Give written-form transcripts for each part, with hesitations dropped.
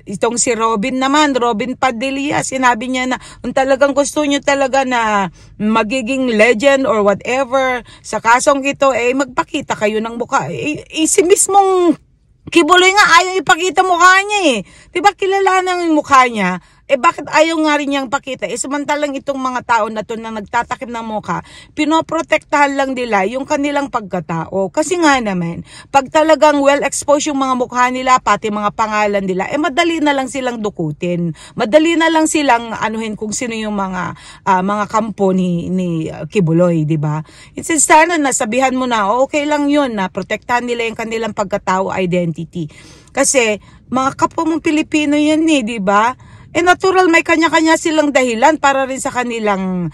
Itong si Robin naman, Robin Padilla, sinabi niya na kung talagang gusto niyo talaga na magiging legend or whatever, sa kasong ito, magpakita kayo ng mukha. Si mismong Kibuloy nga ayaw ipakita mukha niya eh. Diba kilala na yung mukha niya? Bakit ayaw nga rin niyang pakita? Samantalang itong mga tao na to na nagtatakip ng mukha, pinoprotektahan lang nila yung kanilang pagkatao. Kasi nga naman, pag talagang well-exposed yung mga mukha nila, pati mga pangalan nila, madali na lang silang dukutin. Madali na lang silang anuhin kung sino yung mga kampo ni Kibuloy, di ba? Sana nasabihan mo na, okay lang yun, na protektahan nila yung kanilang pagkatao identity. Kasi, mga kapwa mong Pilipino yan eh, di ba? Natural may kanya-kanya silang dahilan para rin sa kanilang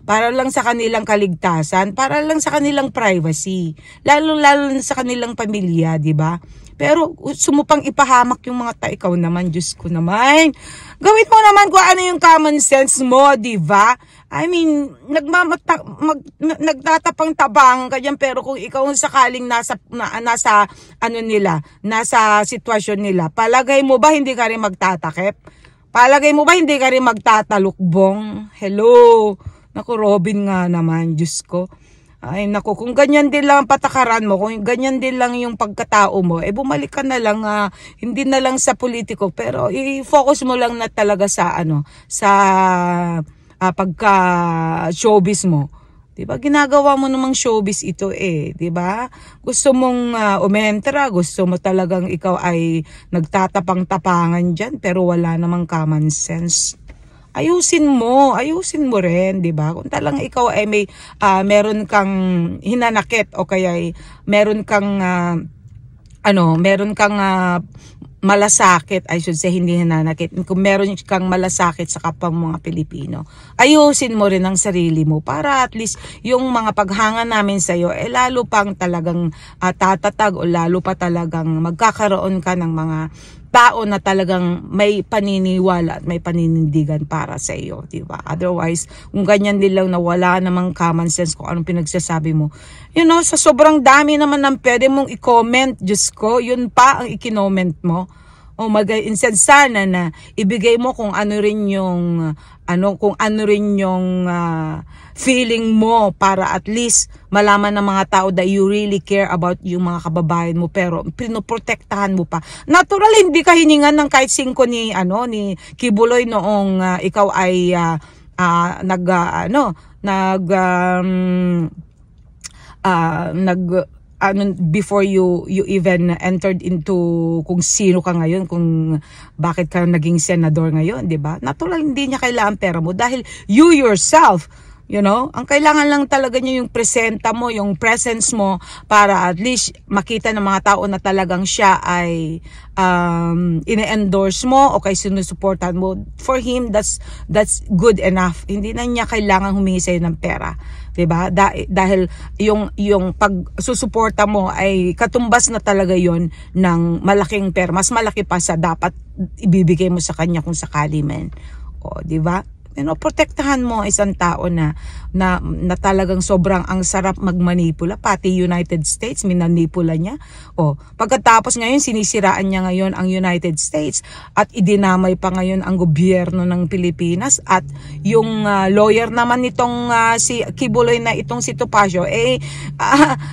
para lang sa kanilang kaligtasan, para lang sa kanilang privacy, lalo sa kanilang pamilya, di ba? Pero sumupang ipahamak yung mga tao, ikaw naman, Diyos ko naman. Gawin mo naman kung ano yung common sense mo, di ba? I mean, nagtatapang-tabang ka dyan, pero kung ikaw sakaling nasa sitwasyon nila, palagay mo ba hindi ka rin magtatakip? Palagay mo ba hindi ka rin magtatalukbong? Hello? Naku, Robin nga naman, Diyos ko. Ay, naku, kung ganyan din lang ang patakaran mo, kung ganyan din lang yung pagkatao mo, bumalik ka na lang, hindi na lang sa politiko, pero i-focus mo lang na talaga sa, pagka-showbiz mo. Diba? Ginagawa mo namang showbiz ito diba? Gusto mong umentra, gusto mo talagang ikaw ay nagtatapang-tapangan dyan, pero wala namang common sense. Ayusin mo rin, diba? Kung talagang ikaw ay meron kang hinanakit o kaya meron kang malasakit, I should say, hindi hinanakit. Kung meron kang malasakit sa kapwa mga Pilipino, ayusin mo rin ang sarili mo para at least yung mga paghanga namin sa'yo, lalo pang talagang tatatag o lalo pa talagang magkakaroon ka ng mga tao na talagang may paniniwala at may paninindigan para sa iyo, di ba? Otherwise, kung ganyan din lang na wala namang common sense kung anong pinagsasabi mo, sa sobrang dami naman ng pwede mong i-comment, Diyos ko, yun pa ang i-comment mo. Instead sana na ibigay mo kung ano rin yung feeling mo para at least malaman ng mga tao that you really care about yung mga kababayan mo, pero pinoprotektahan mo pa. Natural hindi ka hiningan ng kahit 5 ni Kibuloy noong ikaw ay before you even entered into kung sino ka ngayon, kung bakit ka naging senador ngayon, di ba? Natural hindi niya kailangan pera mo dahil you yourself, ang kailangan lang talaga niya yung presenta mo, yung presence mo para at least makita ng mga tao na talagang siya ay ine-endorse mo o kay sinusuportahan mo. For him, that's good enough. Hindi na niya kailangan humingi sa'yo ng pera. Diba? Dahil yung pagsusuporta mo ay katumbas na talaga yon ng malaking pera. Mas malaki pa sa dapat ibibigay mo sa kanya kung sakali man. Diba? Protektahan mo isang tao na talagang sobrang ang sarap magmanipula, pati United States minanipula niya. Pagkatapos ngayon sinisiraan niya ngayon ang United States at idinamay pa ngayon ang gobyerno ng Pilipinas at yung lawyer naman nitong si Kibuloy na itong si Topacio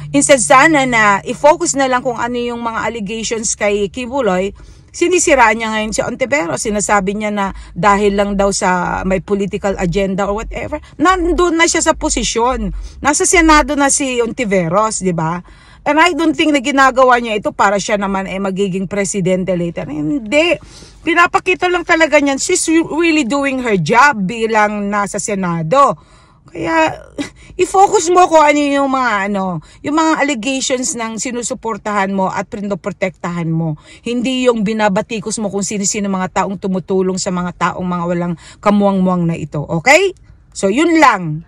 instead sana na i-focus na lang kung ano yung mga allegations kay Kibuloy. Sinisiraan niya ngayon si Ontiveros. Sinasabi niya na dahil lang daw sa may political agenda or whatever, nandun na siya sa posisyon. Nasa Senado na si Ontiveros, di ba? And I don't think na ginagawa niya ito para siya naman magiging presidente later. Hindi. Pinapakita lang talaga niyan. She's really doing her job bilang nasa Senado. Kaya, i-focus mo kung ano yung mga allegations ng sinusuportahan mo at pinoprotektahan mo. Hindi yung binabatikos mo kung sino-sino mga taong tumutulong sa mga taong mga walang kamuang-muang na ito. Okay? So, yun lang.